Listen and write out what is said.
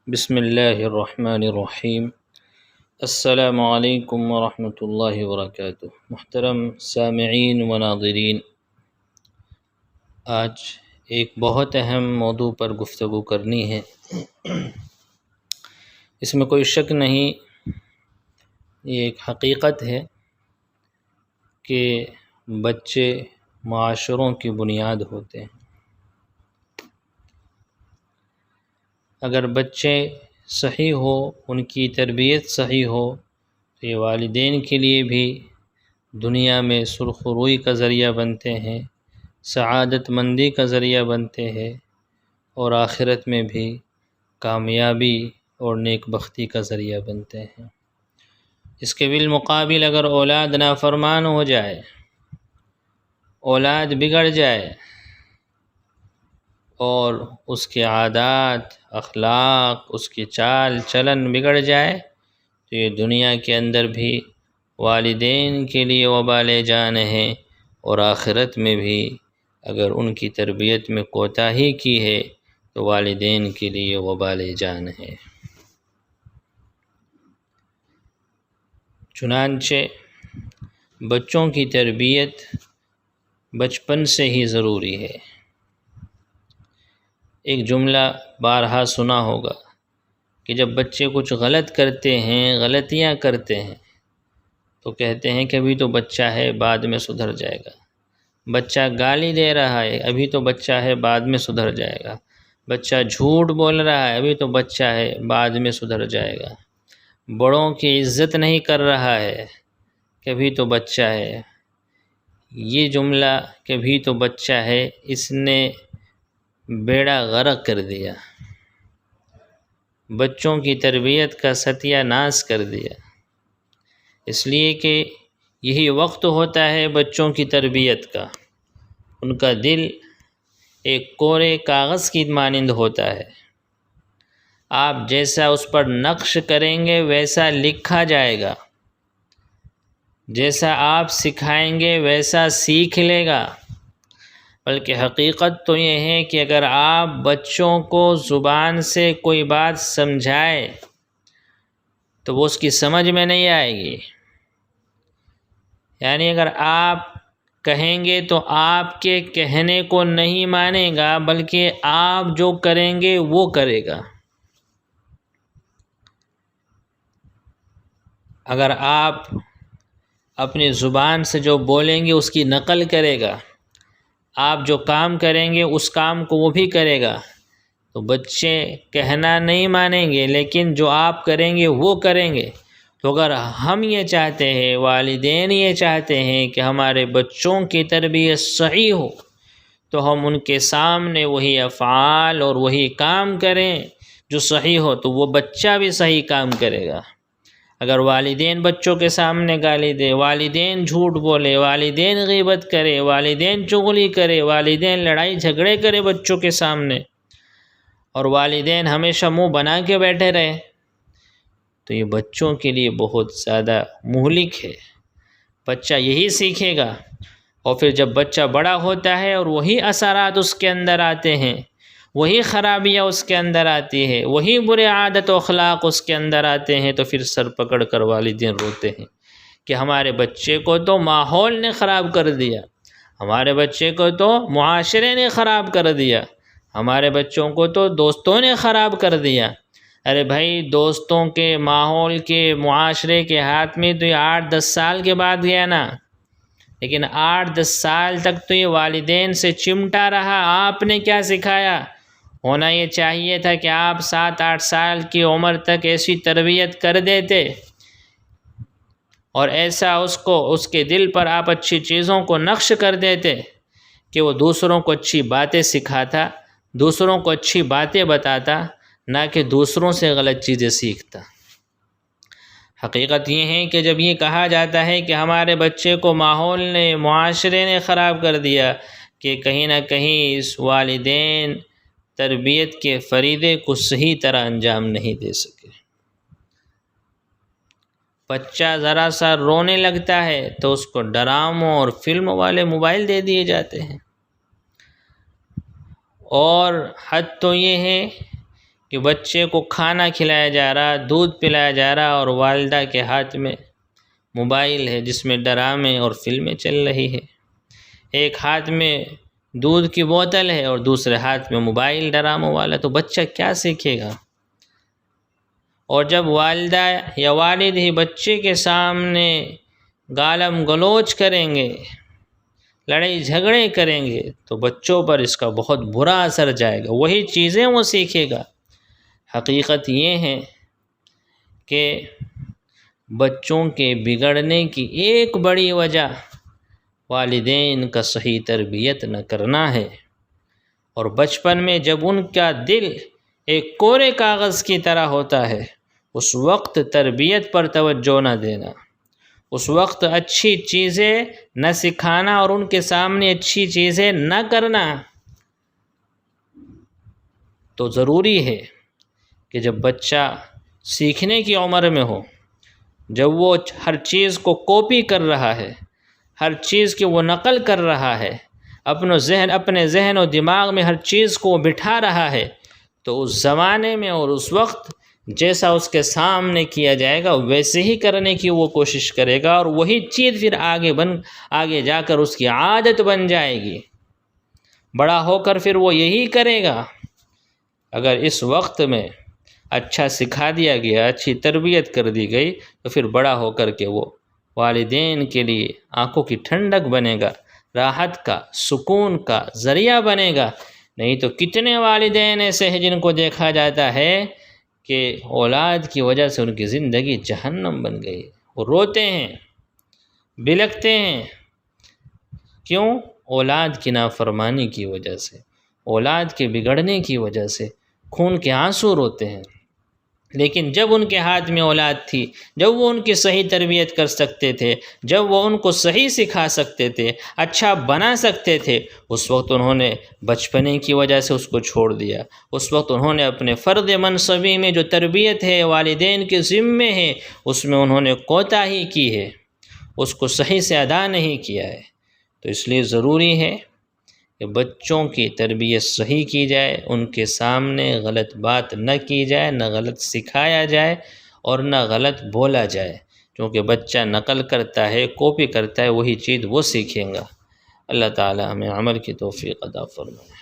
بسم اللہ الرحمن الرحیم۔ السلام علیکم ورحمۃ اللہ وبرکاتہ۔ محترم سامعین و ناظرین، آج ایک بہت اہم موضوع پر گفتگو کرنی ہے۔ اس میں کوئی شک نہیں، یہ ایک حقیقت ہے کہ بچے معاشروں کی بنیاد ہوتے ہیں۔ اگر بچے صحیح ہو، ان کی تربیت صحیح ہو تو یہ والدین کے لیے بھی دنیا میں سرخ روئی کا ذریعہ بنتے ہیں، سعادت مندی کا ذریعہ بنتے ہیں، اور آخرت میں بھی کامیابی اور نیک بختی کا ذریعہ بنتے ہیں۔ اس کے بالمقابل اگر اولاد نافرمان ہو جائے، اولاد بگڑ جائے اور اس کے عادات، اخلاق، اس کی چال چلن بگڑ جائے تو یہ دنیا کے اندر بھی والدین کے لیے وبال جان ہے، اور آخرت میں بھی اگر ان کی تربیت میں کوتاہی کی ہے تو والدین کے لیے وبال جان ہے۔ چنانچہ بچوں کی تربیت بچپن سے ہی ضروری ہے۔ ایک جملہ بارہا سنا ہوگا کہ جب بچے کچھ غلط کرتے ہیں، غلطیاں کرتے ہیں، تو کہتے ہیں کہ ابھی تو بچہ ہے، بعد میں سدھر جائے گا۔ بچہ گالی دے رہا ہے، ابھی تو بچہ ہے، بعد میں سدھر جائے گا۔ بچہ جھوٹ بول رہا ہے، ابھی تو بچہ ہے، بعد میں سدھر جائے گا۔ بڑوں کی عزت نہیں کر رہا ہے، کبھی تو بچہ ہے۔ یہ جملہ کبھی تو بچہ ہے، اس نے بیڑا غرق کر دیا، بچوں کی تربیت کا ستیہ ناش کر دیا۔ اس لیے کہ یہی وقت ہوتا ہے بچوں کی تربیت کا۔ ان کا دل ایک کورے کاغذ کی مانند ہوتا ہے، آپ جیسا اس پر نقش کریں گے ویسا لکھا جائے گا، جیسا آپ سکھائیں گے ویسا سیکھ لے گا۔ بلکہ حقیقت تو یہ ہے کہ اگر آپ بچوں کو زبان سے کوئی بات سمجھائے تو وہ اس کی سمجھ میں نہیں آئے گی۔ یعنی اگر آپ کہیں گے تو آپ کے کہنے کو نہیں مانے گا، بلکہ آپ جو کریں گے وہ کرے گا۔ اگر آپ اپنی زبان سے جو بولیں گے اس کی نقل کرے گا، آپ جو کام کریں گے اس کام کو وہ بھی کرے گا، تو بچے کہنا نہیں مانیں گے، لیکن جو آپ کریں گے وہ کریں گے۔ تو اگر ہم یہ چاہتے ہیں، والدین یہ چاہتے ہیں کہ ہمارے بچوں کی تربیت صحیح ہو، تو ہم ان کے سامنے وہی افعال اور وہی کام کریں جو صحیح ہو، تو وہ بچہ بھی صحیح کام کرے گا۔ اگر والدین بچوں کے سامنے گالی دے، والدین جھوٹ بولے، والدین غیبت کرے، والدین چغلی کرے، والدین لڑائی جھگڑے کرے بچوں کے سامنے، اور والدین ہمیشہ منہ بنا کے بیٹھے رہے، تو یہ بچوں کے لیے بہت زیادہ مہلک ہے۔ بچہ یہی سیکھے گا، اور پھر جب بچہ بڑا ہوتا ہے اور وہی اثرات اس کے اندر آتے ہیں، وہی خرابیاں اس کے اندر آتی ہے، وہی برے عادت و اخلاق اس کے اندر آتے ہیں، تو پھر سر پکڑ کر والدین روتے ہیں کہ ہمارے بچے کو تو ماحول نے خراب کر دیا، ہمارے بچے کو تو معاشرے نے خراب کر دیا، ہمارے بچوں کو تو دوستوں نے خراب کر دیا۔ ارے بھائی، دوستوں کے، ماحول کے، معاشرے کے ہاتھ میں تو یہ 8-10 سال کے بعد گیا نا، لیکن 8-10 سال تک تو یہ والدین سے چمٹا رہا۔ آپ نے کیا سکھایا؟ ہونا یہ چاہیے تھا کہ آپ 7-8 سال کی عمر تک ایسی تربیت کر دیتے، اور ایسا اس کے دل پر آپ اچھی چیزوں کو نقش کر دیتے کہ وہ دوسروں کو اچھی باتیں سکھاتا، دوسروں کو اچھی باتیں بتاتا، نہ کہ دوسروں سے غلط چیزیں سیکھتا۔ حقیقت یہ ہے کہ جب یہ کہا جاتا ہے کہ ہمارے بچے کو ماحول نے، معاشرے نے خراب کر دیا، کہ کہیں نہ کہیں اس والدین تربیت کے فریضے کو صحیح طرح انجام نہیں دے سکے۔ بچہ ذرا سا رونے لگتا ہے تو اس کو ڈراموں اور فلم والے موبائل دے دیے جاتے ہیں، اور حد تو یہ ہے کہ بچے کو کھانا کھلایا جا رہا، دودھ پلایا جا رہا، اور والدہ کے ہاتھ میں موبائل ہے جس میں ڈرامے اور فلمیں چل رہی ہے۔ ایک ہاتھ میں دودھ کی بوتل ہے اور دوسرے ہاتھ میں موبائل ڈراموں والا، تو بچہ کیا سیکھے گا؟ اور جب والدہ یا والد ہی بچے کے سامنے گالم گلوچ کریں گے، لڑائی جھگڑے کریں گے، تو بچوں پر اس کا بہت برا اثر جائے گا، وہی چیزیں وہ سیکھے گا۔ حقیقت یہ ہے کہ بچوں کے بگڑنے کی ایک بڑی وجہ والدین کا صحیح تربیت نہ کرنا ہے، اور بچپن میں جب ان کا دل ایک کورے کاغذ کی طرح ہوتا ہے، اس وقت تربیت پر توجہ نہ دینا، اس وقت اچھی چیزیں نہ سکھانا اور ان کے سامنے اچھی چیزیں نہ کرنا، تو ضروری ہے کہ جب بچہ سیکھنے کی عمر میں ہو، جب وہ ہر چیز کو کاپی کر رہا ہے، ہر چیز کی وہ نقل کر رہا ہے، اپنے ذہن و دماغ میں ہر چیز کو بٹھا رہا ہے، تو اس زمانے میں اور اس وقت جیسا اس کے سامنے کیا جائے گا ویسے ہی کرنے کی وہ کوشش کرے گا، اور وہی چیز پھر آگے جا کر اس کی عادت بن جائے گی، بڑا ہو کر پھر وہ یہی کرے گا۔ اگر اس وقت میں اچھا سکھا دیا گیا، اچھی تربیت کر دی گئی، تو پھر بڑا ہو کر کے وہ والدین کے لیے آنکھوں کی ٹھنڈک بنے گا، راحت کا، سکون کا ذریعہ بنے گا۔ نہیں تو کتنے والدین ایسے ہیں جن کو دیکھا جاتا ہے کہ اولاد کی وجہ سے ان کی زندگی جہنم بن گئی، وہ روتے ہیں، بلکتے ہیں، کیوں؟ اولاد کی نافرمانی کی وجہ سے، اولاد کے بگڑنے کی وجہ سے خون کے آنسو روتے ہیں۔ لیکن جب ان کے ہاتھ میں اولاد تھی، جب وہ ان کی صحیح تربیت کر سکتے تھے، جب وہ ان کو صحیح سکھا سکتے تھے، اچھا بنا سکتے تھے، اس وقت انہوں نے بچپنے کی وجہ سے اس کو چھوڑ دیا، اس وقت انہوں نے اپنے فرض منصبی میں جو تربیت ہے والدین کے ذمے ہے، اس میں انہوں نے کوتاہی کی ہے، اس کو صحیح سے ادا نہیں کیا ہے۔ تو اس لیے ضروری ہے کہ بچوں کی تربیت صحیح کی جائے، ان کے سامنے غلط بات نہ کی جائے، نہ غلط سکھایا جائے اور نہ غلط بولا جائے، کیونکہ بچہ نقل کرتا ہے، کاپی کرتا ہے، وہی چیز وہ سیکھیں گا۔ اللہ تعالی ہمیں عمل کی توفیق عطا فرمائے۔